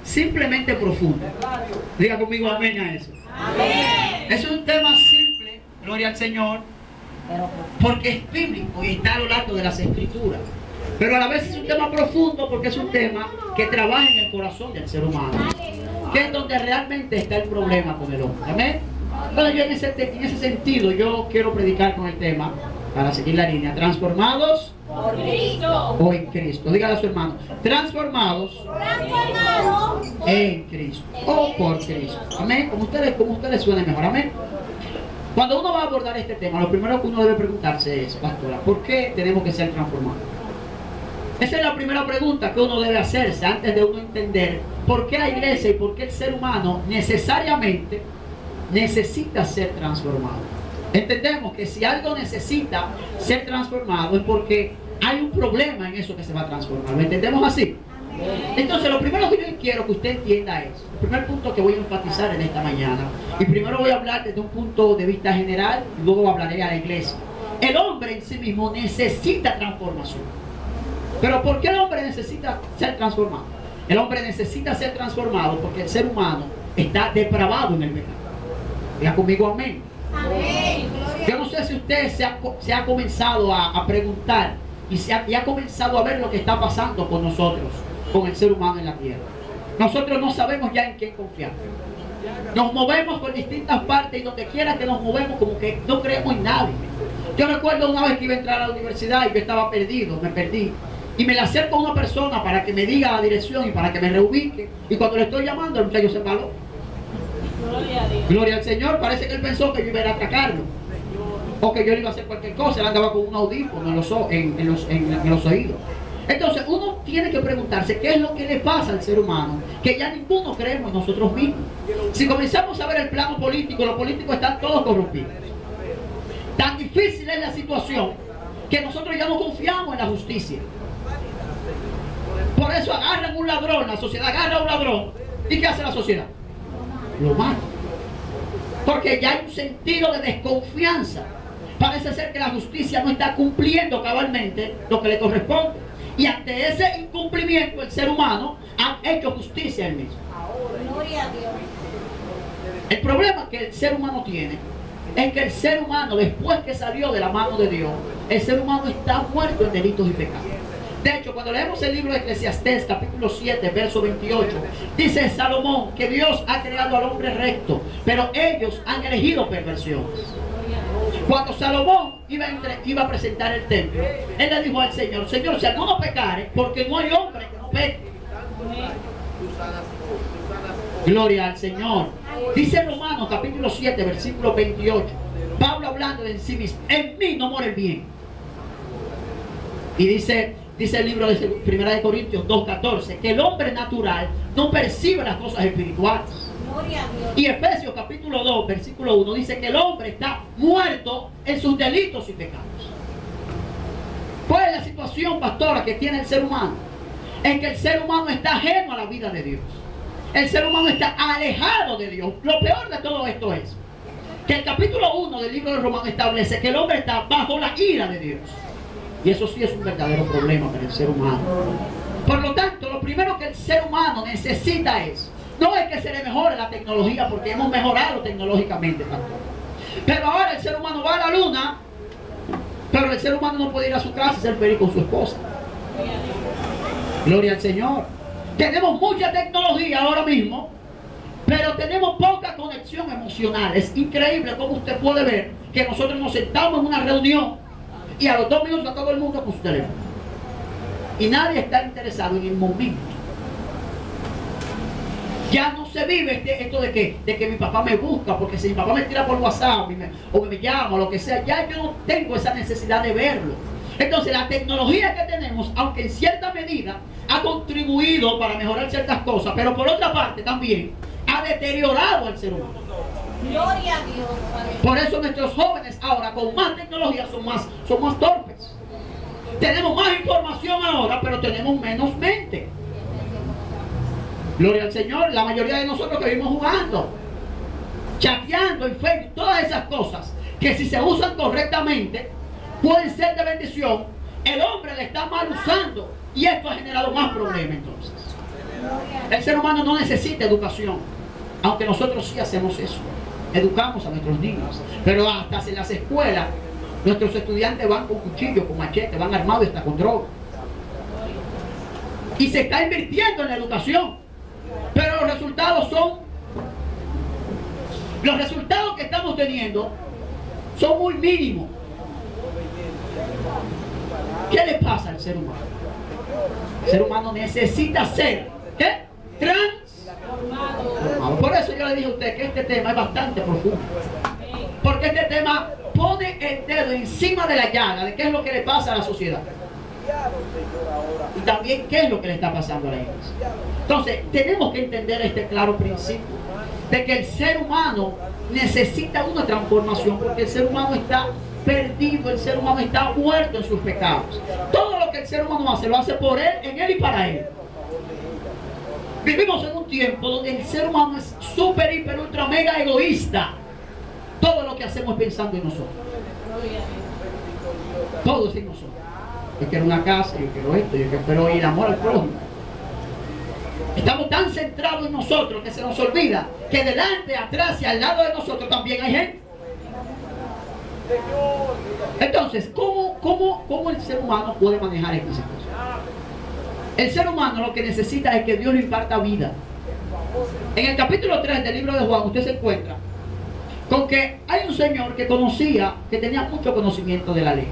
simplemente profundo. Diga conmigo amén a eso. Amén. Es un tema simple, gloria al Señor, porque es bíblico y está a lo largo de las Escrituras. Pero a la vez es un tema profundo porque es un tema que trabaja en el corazón del ser humano, que es donde realmente está el problema con el hombre. Amén. Bueno, yo en ese sentido yo quiero predicar con el tema, para seguir la línea, transformados Por Cristo. o en Cristo. Dígale a su hermano, transformados en Cristo o por Cristo. Amén. Como ustedes suene mejor. Amén. Cuando uno va a abordar este tema, lo primero que uno debe preguntarse es, pastora, ¿por qué tenemos que ser transformados? Esa es la primera pregunta que uno debe hacerse antes de uno entender por qué la iglesia y por qué el ser humano necesariamente necesita ser transformado. Entendemos que si algo necesita ser transformado es porque hay un problema en eso que se va a transformar. ¿Lo entendemos así? Entonces, lo primero que yo quiero que usted entienda es, el primer punto que voy a enfatizar en esta mañana, y primero voy a hablar desde un punto de vista general, y luego hablaré a la iglesia. El hombre en sí mismo necesita transformación. Pero ¿por qué el hombre necesita ser transformado? El hombre necesita ser transformado porque el ser humano está depravado en el pecado. Diga conmigo amén. Amén. Yo no sé si usted se ha comenzado a preguntar y ha comenzado a ver lo que está pasando con nosotros, con el ser humano en la tierra. Nosotros no sabemos ya en quién confiar. Nos movemos por distintas partes y donde quiera que nos movemos como que no creemos en nadie. Yo recuerdo una vez que iba a entrar a la universidad y yo estaba perdido, me perdí. Y me le acerco a una persona para que me diga la dirección y para que me reubique. Y cuando le estoy llamando, el muchacho se paró. Gloria a Dios. Gloria al Señor. Parece que él pensó que yo iba a ir a atracarlo. O que yo le iba a hacer cualquier cosa. Él andaba con un audífono en los oídos. Entonces uno tiene que preguntarse qué es lo que le pasa al ser humano, que ya ninguno creemos en nosotros mismos. Si comenzamos a ver el plano político, los políticos están todos corrompidos. Tan difícil es la situación que nosotros ya no confiamos en la justicia. Por eso agarran un ladrón, la sociedad agarra a un ladrón. ¿Y qué hace la sociedad? Lo mata. Porque ya hay un sentido de desconfianza. Parece ser que la justicia no está cumpliendo cabalmente lo que le corresponde. Y ante ese incumplimiento el ser humano ha hecho justicia él mismo. Gloria a Dios. El problema que el ser humano tiene es que el ser humano, después que salió de la mano de Dios, el ser humano está muerto en delitos y pecados. De hecho, cuando leemos el libro de Eclesiastés, capítulo 7, verso 28, dice Salomón que Dios ha creado al hombre recto, pero ellos han elegido perversiones. Cuando Salomón iba a presentar el templo, él le dijo al Señor, Señor, si alguno pecare, porque no hay hombre que no peque. Gloria al Señor. Dice Romanos, capítulo 7, versículo 28, Pablo hablando de sí mismo, en mí no mora el bien. Y dice el libro de 1 de Corintios 2:14, que el hombre natural no percibe las cosas espirituales. Gloria a Dios. Y Efesios capítulo 2, versículo 1 dice que el hombre está muerto en sus delitos y pecados. ¿Cuál es la situación, pastora, que tiene el ser humano? Es que el ser humano está ajeno a la vida de Dios. El ser humano está alejado de Dios. Lo peor de todo esto es que el capítulo 1 del libro de Romanos establece que el hombre está bajo la ira de Dios. Y eso sí es un verdadero problema para el ser humano. Por lo tanto, lo primero que el ser humano necesita no es que se le mejore la tecnología, porque hemos mejorado tecnológicamente, pastor. Pero ahora el ser humano va a la luna, pero el ser humano no puede ir a su casa y ser feliz con su esposa. Gloria al Señor. Tenemos mucha tecnología ahora mismo, pero tenemos poca conexión emocional. Es increíble cómo usted puede ver que nosotros nos sentamos en una reunión y a los 2 minutos está todo el mundo con su teléfono. Y nadie está interesado en el momento. Ya no se vive esto de que mi papá me busca, porque si mi papá me tira por WhatsApp o me llama o lo que sea, ya yo no tengo esa necesidad de verlo. Entonces la tecnología que tenemos, aunque en cierta medida ha contribuido para mejorar ciertas cosas, pero por otra parte también ha deteriorado al ser humano. Gloria a Dios. Por eso nuestros jóvenes ahora con más tecnología son más torpes. Tenemos más información ahora, pero tenemos menos mente. Gloria al Señor. La mayoría de nosotros que vivimos jugando, chateando en Facebook, todas esas cosas que si se usan correctamente pueden ser de bendición, el hombre le está mal usando y esto ha generado más problemas entonces. El ser humano no necesita educación, aunque nosotros sí hacemos eso. Educamos a nuestros niños, pero hasta en las escuelas nuestros estudiantes van con cuchillos, con machetes, van armados y hasta con droga. Y se está invirtiendo en la educación, pero los resultados que estamos teniendo son muy mínimos. ¿Qué le pasa al ser humano? El ser humano necesita ser, ¿qué? Transformado. Por eso yo le dije a usted que este tema es bastante profundo, porque este tema pone el dedo encima de la llaga de qué es lo que le pasa a la sociedad y también qué es lo que le está pasando a la iglesia. Entonces tenemos que entender este claro principio de que el ser humano necesita una transformación, porque el ser humano está perdido, el ser humano está muerto en sus pecados. Todo lo que el ser humano hace, lo hace por él, en él y para él. Vivimos en un tiempo donde el ser humano es súper, hiper, ultra, mega egoísta. Todo lo que hacemos es pensando en nosotros. Todo es en nosotros. Yo quiero una casa, yo quiero esto, yo quiero ir amor al prójimo. Estamos tan centrados en nosotros que se nos olvida que delante, atrás y al lado de nosotros también hay gente. Entonces, ¿cómo el ser humano puede manejar esta situación? El ser humano lo que necesita es que Dios le imparta vida. En el capítulo 3 del libro de Juan, usted se encuentra con que hay un señor que conocía, que tenía mucho conocimiento de la ley.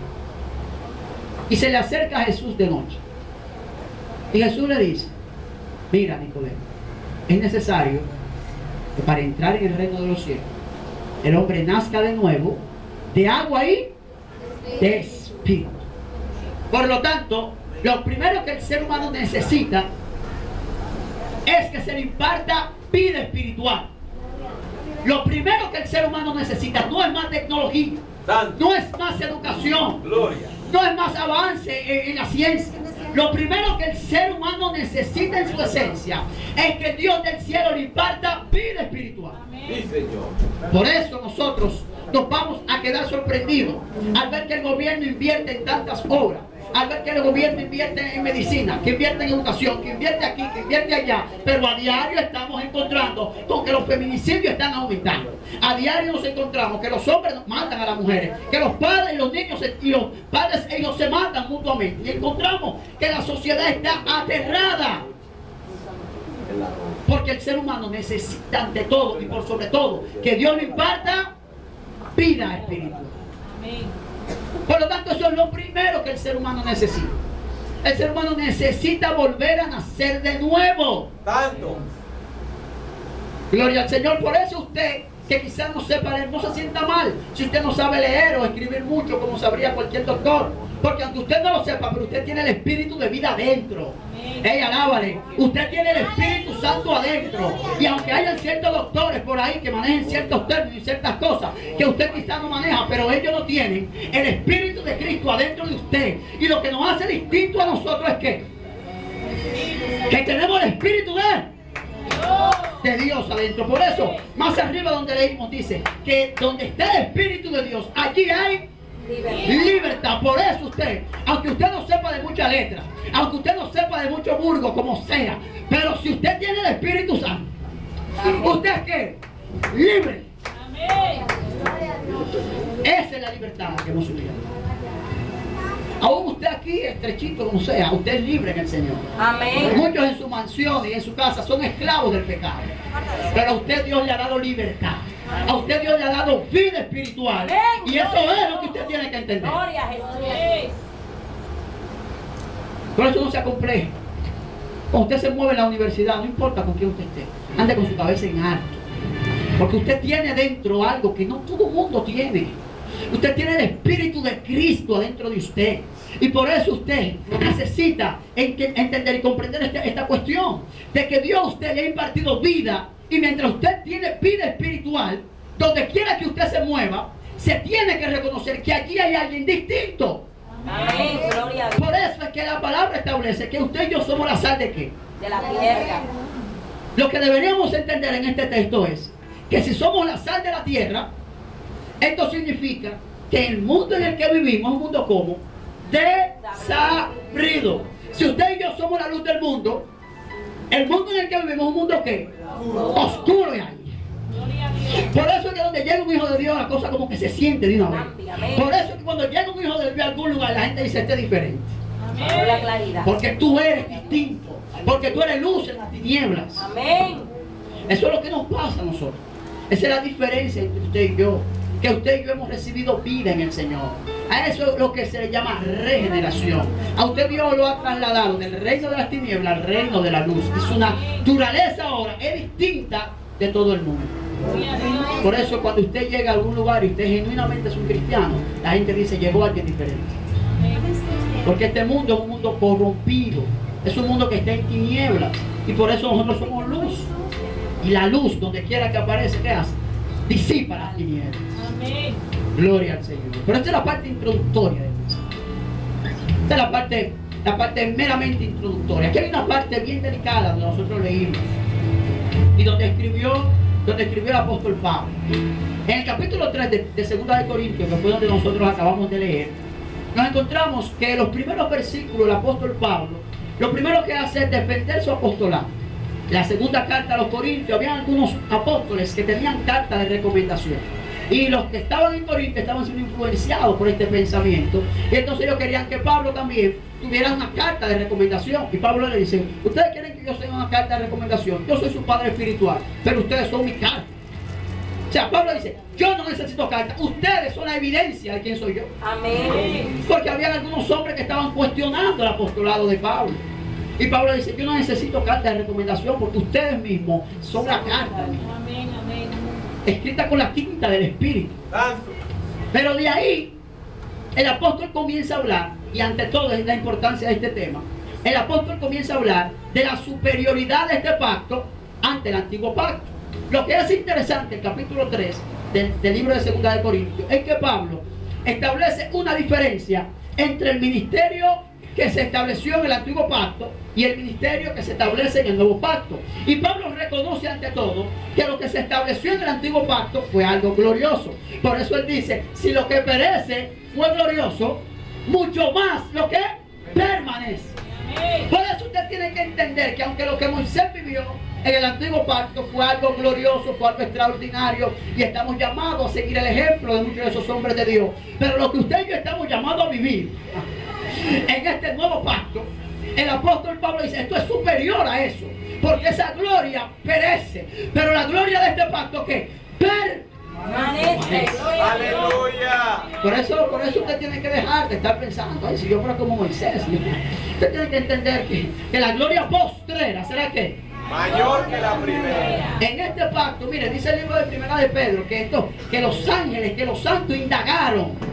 Y se le acerca a Jesús de noche. Y Jesús le dice: mira, Nicodemo, es necesario que para entrar en el reino de los cielos, el hombre nazca de nuevo de agua y de espíritu. Por lo tanto, lo primero que el ser humano necesita es que se le imparta vida espiritual. Lo primero que el ser humano necesita no es más tecnología, no es más educación, no es más avance en la ciencia. Lo primero que el ser humano necesita en su esencia es que Dios del cielo le imparta vida espiritual. Sí, Señor. Por eso nosotros nos vamos a quedar sorprendidos al ver que el gobierno invierte en tantas obras, al ver que el gobierno invierte en medicina, que invierte en educación, que invierte aquí, que invierte allá, pero a diario estamos encontrando con que los feminicidios están aumentando. A diario nos encontramos que los hombres matan a las mujeres, que los padres y los niños y los padres ellos se matan mutuamente, y encontramos que la sociedad está aterrada. Porque el ser humano necesita ante todo y por sobre todo que Dios le imparta vida espiritual. Por lo tanto, eso es lo primero que el ser humano necesita. El ser humano necesita volver a nacer de nuevo. Tanto. Gloria al Señor. Por eso usted, que quizás no sepa leer, no se sienta mal si usted no sabe leer o escribir mucho como sabría cualquier doctor. Porque aunque usted no lo sepa, pero usted tiene el espíritu de vida adentro. Alábale. Usted tiene el Espíritu Santo adentro. Y aunque hayan ciertos doctores por ahí que manejen ciertos términos y ciertas cosas que usted quizás no maneja, pero ellos no tienen el Espíritu de Cristo adentro de usted. Y lo que nos hace distinto a nosotros es que tenemos el Espíritu de Dios adentro. Por eso, más arriba donde leímos dice que donde está el Espíritu de Dios, allí hay libertad. Por eso usted, aunque usted no sepa de mucha letra, aunque usted no sepa de mucho burgo, como sea, pero si usted tiene el Espíritu Santo, ¿usted es qué? Libre. Esa es la libertad que hemos subido. Aún usted aquí, estrechito como sea, usted es libre en el Señor. Amén. Muchos en su mansión y en su casa son esclavos del pecado, pero a usted Dios le ha dado libertad. A usted Dios le ha dado vida espiritual. Y eso es lo que usted tiene que entender. Gloria a Jesús. Por eso no se acompleje. Cuando usted se mueve en la universidad, no importa con quién usted esté, ande con su cabeza en alto. Porque usted tiene dentro algo que no todo el mundo tiene. Usted tiene el Espíritu de Cristo adentro de usted. Y por eso usted necesita entender y comprender esta cuestión de que Dios a usted le ha impartido vida. Y mientras usted tiene vida espiritual, donde quiera que usted se mueva, se tiene que reconocer que allí hay alguien distinto. Amén. Gloria a Dios. Por eso es que la palabra establece que usted y yo somos la sal de ¿qué? De la tierra. Lo que deberíamos entender en este texto es que si somos la sal de la tierra, esto significa que el mundo en el que vivimos es un mundo como desabrido. Si usted y yo somos la luz del mundo, El mundo en el que vivimos es un mundo que oscuro y ahí. Por eso es que donde llega un hijo de Dios la cosa como que se siente de una vez. Por eso es que cuando llega un hijo de Dios a algún lugar la gente dice este es diferente. La claridad. Porque tú eres distinto. Porque tú eres luz en las tinieblas. Amén. Eso es lo que nos pasa a nosotros. Esa es la diferencia entre usted y yo. Que usted y yo hemos recibido vida en el Señor. A eso es lo que se le llama regeneración. A usted Dios lo ha trasladado del reino de las tinieblas al reino de la luz. Y su naturaleza ahora es distinta de todo el mundo. Por eso cuando usted llega a algún lugar y usted genuinamente es un cristiano, la gente dice llegó alguien diferente. Porque este mundo es un mundo corrompido. Es un mundo que está en tinieblas. Y por eso nosotros somos luz. Y la luz, donde quiera que aparece, ¿qué hace? Disipa las tinieblas. Gloria al Señor. Pero esta es la parte introductoria del mensaje. Esta es la parte meramente introductoria. Aquí hay una parte bien delicada donde nosotros leímos. Y donde escribió el apóstol Pablo. En el capítulo 3 de 2 de Corintios, que fue donde nosotros acabamos de leer, nos encontramos que en los primeros versículos del apóstol Pablo, lo primero que hace es defender su apostolado. La segunda carta a los Corintios, había algunos apóstoles que tenían carta de recomendación. Y los que estaban en Corinto estaban siendo influenciados por este pensamiento. Y entonces ellos querían que Pablo también tuviera una carta de recomendación. Y Pablo le dice, ustedes quieren que yo sea una carta de recomendación. Yo soy su padre espiritual, pero ustedes son mi carta. O sea, Pablo dice, yo no necesito carta. Ustedes son la evidencia de quién soy yo. Amén. Porque había algunos hombres que estaban cuestionando el apostolado de Pablo. Y Pablo dice, yo no necesito carta de recomendación porque ustedes mismos son la carta. Amén, amén. Escrita con la tinta del Espíritu. Pero de ahí, el apóstol comienza a hablar, y ante todo es la importancia de este tema, el apóstol comienza a hablar de la superioridad de este pacto ante el antiguo pacto. Lo que es interesante, el capítulo 3 del libro de 2 de Corintios, es que Pablo establece una diferencia entre el ministerio que se estableció en el antiguo pacto y el ministerio que se establece en el nuevo pacto. Y Pablo reconoce ante todo que lo que se estableció en el antiguo pacto fue algo glorioso. Por eso él dice, si lo que perece fue glorioso, mucho más lo que permanece. Por eso usted tiene que entender que aunque lo que Moisés vivió en el antiguo pacto fue algo glorioso, fue algo extraordinario, y estamos llamados a seguir el ejemplo de muchos de esos hombres de Dios, pero lo que usted y yo estamos llamados a vivir en este nuevo pacto, el apóstol Pablo dice, esto es superior a eso, porque esa gloria perece, pero la gloria de este pacto, ¿qué? Permanece. Aleluya. Por eso usted tiene que dejar de estar pensando, ay, si yo fuera como Moisés. Usted tiene que entender que la gloria postrera, ¿será qué? Mayor que la primera. En este pacto, mire, dice el libro de Primera de Pedro, que los ángeles, que los santos indagaron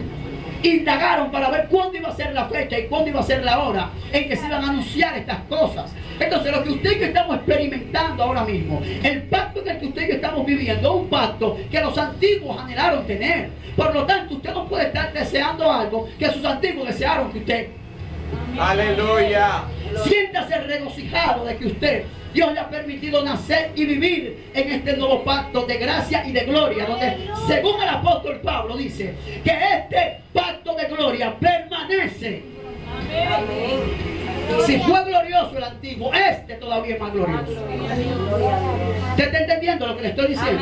para ver cuándo iba a ser la fecha y cuándo iba a ser la hora en que se iban a anunciar estas cosas. Entonces lo que usted y yo estamos experimentando ahora mismo, el pacto en el que usted y yo estamos viviendo, es un pacto que los antiguos anhelaron tener. Por lo tanto, usted no puede estar deseando algo que sus antiguos desearon que usted. Aleluya. Siéntase regocijado de que Dios le ha permitido nacer y vivir en este nuevo pacto de gracia y de gloria, donde según el apóstol Pablo dice que este pacto de gloria permanece. Si fue glorioso el antiguo, este todavía es más glorioso. ¿Usted está entendiendo lo que le estoy diciendo?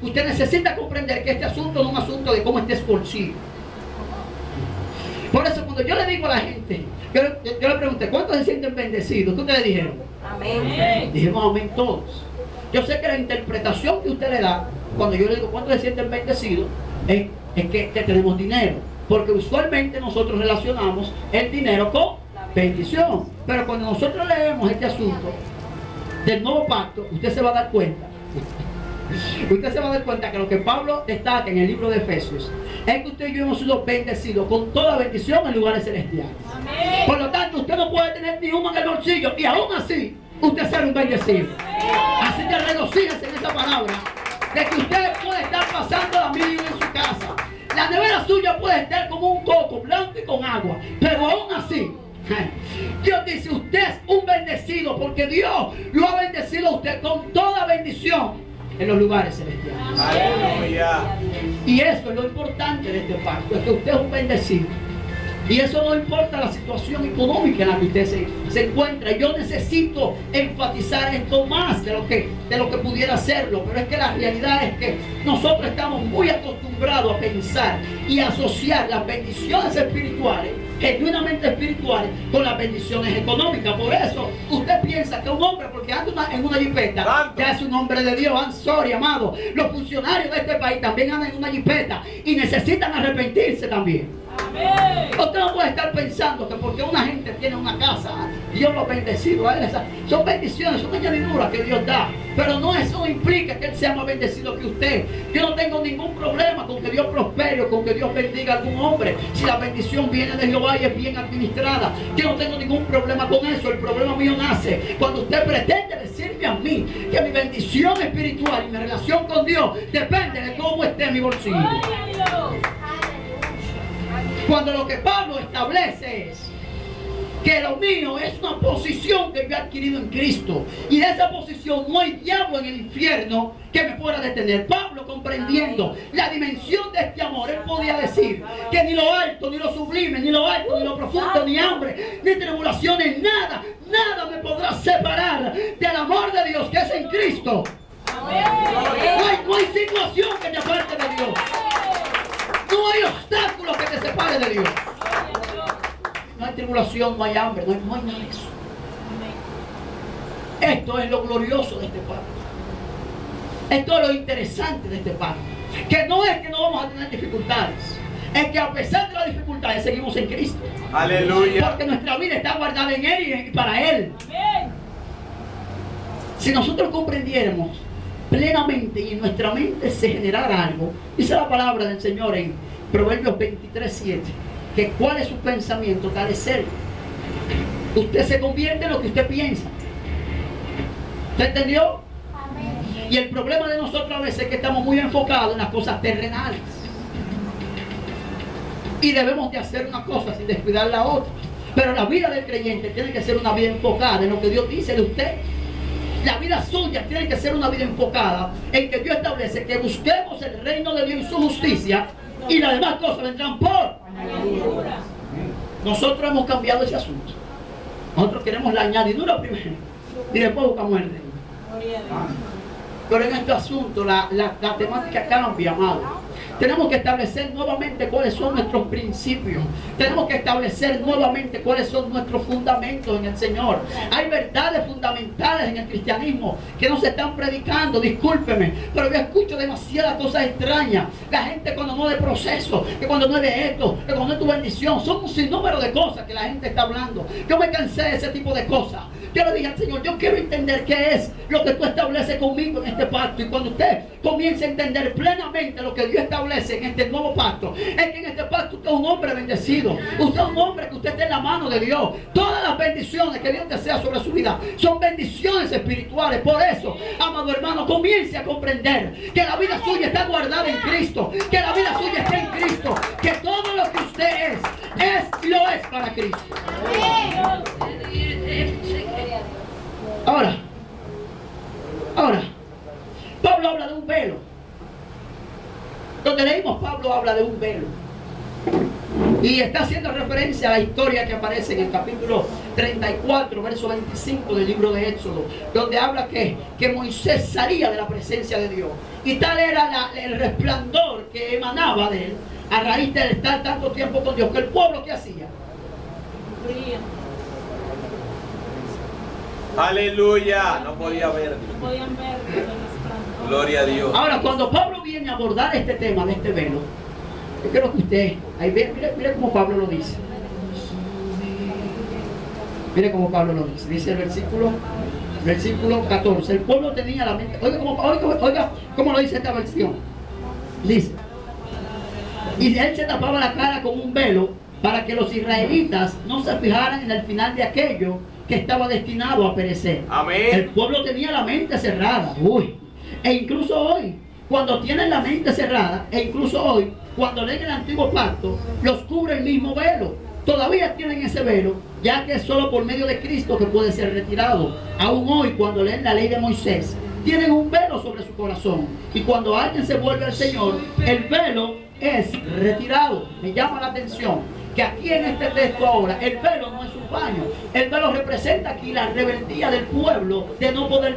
Usted necesita comprender que este asunto no es un asunto de cómo esté su bolsillo. Por eso cuando yo le digo a la gente, yo le pregunté, ¿cuántos se sienten bendecidos? ¿Qué ustedes dijeron? Amén. Dijimos amén todos. Yo sé que la interpretación que usted le da, cuando yo le digo cuántos se sienten bendecidos, es que tenemos dinero. Porque usualmente nosotros relacionamos el dinero con bendición. Pero cuando nosotros leemos este asunto del nuevo pacto, usted se va a dar cuenta. Usted se va a dar cuenta que lo que Pablo destaca en el libro de Efesios es que usted y yo hemos sido bendecidos con toda bendición en lugares celestiales. Amén. Por lo tanto, usted no puede tener ni uno en el bolsillo y aún así usted ser un bendecido. Así que regocíjese en esa palabra de que usted puede estar pasando la mínima en su casa. La nevera suya puede estar como un coco blanco y con agua, pero aún así Dios dice, usted es un bendecido porque Dios lo ha bendecido a usted con toda bendición en los lugares celestiales. Aleluya. Y eso es lo importante de este pacto, es que usted es un bendecido. Y eso no importa la situación económica en la que usted se encuentra. Yo necesito enfatizar esto más de lo que pudiera hacerlo. Pero es que la realidad es que nosotros estamos muy acostumbrados a pensar y asociar las bendiciones espirituales, genuinamente espirituales, con las bendiciones económicas. Por eso usted piensa que un hombre, porque anda en una jipeta, ya es un hombre de Dios. I'm sorry, amado. Los funcionarios de este país también andan en una jipeta y necesitan arrepentirse también. Usted no puede estar pensando que porque una gente tiene una casa, Dios lo ha bendecido a él. Son bendiciones, son añadiduras que Dios da. Pero no, eso no implica que él sea más bendecido que usted. Yo no tengo ningún problema con que Dios prospere o con que Dios bendiga a algún hombre, si la bendición viene de Jehová y es bien administrada. Yo no tengo ningún problema con eso. El problema mío nace cuando usted pretende decirme a mí que mi bendición espiritual y mi relación con Dios depende de cómo esté mi bolsillo. Cuando lo que Pablo establece es que lo mío es una posición que yo he adquirido en Cristo, y de esa posición no hay diablo en el infierno que me pueda detener. Pablo, comprendiendo la dimensión de este amor, él podía decir que ni lo alto, ni lo sublime, ni lo alto, ni lo profundo, ni hambre, ni tribulaciones, nada me podrá separar del amor de Dios que es en Cristo. No hay situación que te aparte de Dios. No hay obstáculos que te separen de Dios. No hay tribulación, no hay hambre, no hay nada de eso. Esto es lo glorioso de este pacto. Esto es lo interesante de este pacto. Que no es que no vamos a tener dificultades. Es que a pesar de las dificultades seguimos en Cristo. Aleluya. Porque nuestra vida está guardada en Él y para Él. Si nosotros comprendiéramos plenamente y en nuestra mente se generara algo, dice la palabra del Señor en Proverbios 23:7, que cuál es su pensamiento, tal es él. Usted se convierte en lo que usted piensa. ¿Usted entendió? Amén. Y el problema de nosotros a veces es que estamos muy enfocados en las cosas terrenales y debemos de hacer una cosa sin descuidar la otra. Pero la vida del creyente tiene que ser una vida enfocada en lo que Dios dice de usted. La vida suya tiene que ser una vida enfocada en que Dios establece que busquemos el reino de Dios y su justicia, y las demás cosas vendrán por añadidura. Nosotros hemos cambiado ese asunto. Nosotros queremos la añadidura primero y después buscamos el reino. Pero en este asunto la temática cambia, amado. Tenemos que establecer nuevamente cuáles son nuestros principios. Tenemos que establecer nuevamente cuáles son nuestros fundamentos en el Señor. Hay verdades fundamentales en el cristianismo que no se están predicando, discúlpeme, pero yo escucho demasiadas cosas extrañas. La gente cuando no es de proceso, que cuando no es de esto, que cuando no es tu bendición, son un sinnúmero de cosas que la gente está hablando. Yo me cansé de ese tipo de cosas. Yo le dije al Señor, yo quiero entender qué es lo que tú estableces conmigo en este pacto. Y cuando usted comience a entender plenamente lo que Dios establece en este nuevo pacto, es que en este pacto usted es un hombre bendecido. Usted es un hombre que usted está en la mano de Dios. Todas las bendiciones que Dios desea sobre su vida son bendiciones espirituales. Por eso, amado hermano, comience a comprender que la vida suya está guardada en Cristo, que la vida suya está en Cristo, que todo lo que usted es y lo es para Cristo. Ahora, Pablo habla de un velo. Donde leímos, Pablo habla de un velo. Y está haciendo referencia a la historia que aparece en el capítulo 34, verso 25 del libro de Éxodo, donde habla que Moisés salía de la presencia de Dios. Y tal era el resplandor que emanaba de él, a raíz de estar tanto tiempo con Dios, que el pueblo, ¿qué hacía? Aleluya. No podía ver. No podían ver. Gloria a Dios. Ahora, cuando Pablo viene a abordar este tema de este velo, yo quiero que usted, ahí mire cómo Pablo lo dice. Mire cómo Pablo lo dice. Dice el versículo 14. El pueblo tenía la mente. Oiga cómo lo dice esta versión. Dice: y él se tapaba la cara con un velo para que los israelitas no se fijaran en el final de aquello que estaba destinado a perecer. Amén. El pueblo tenía la mente cerrada. E incluso hoy, cuando tienen la mente cerrada, e incluso hoy, cuando leen el antiguo pacto, los cubre el mismo velo. Todavía tienen ese velo, ya que es solo por medio de Cristo que puede ser retirado. Aún hoy, cuando leen la ley de Moisés, tienen un velo sobre su corazón. Y cuando alguien se vuelve al Señor, el velo es retirado. Me llama la atención que aquí en este texto ahora, el velo no es un paño. El velo representa aquí la rebeldía del pueblo de no poder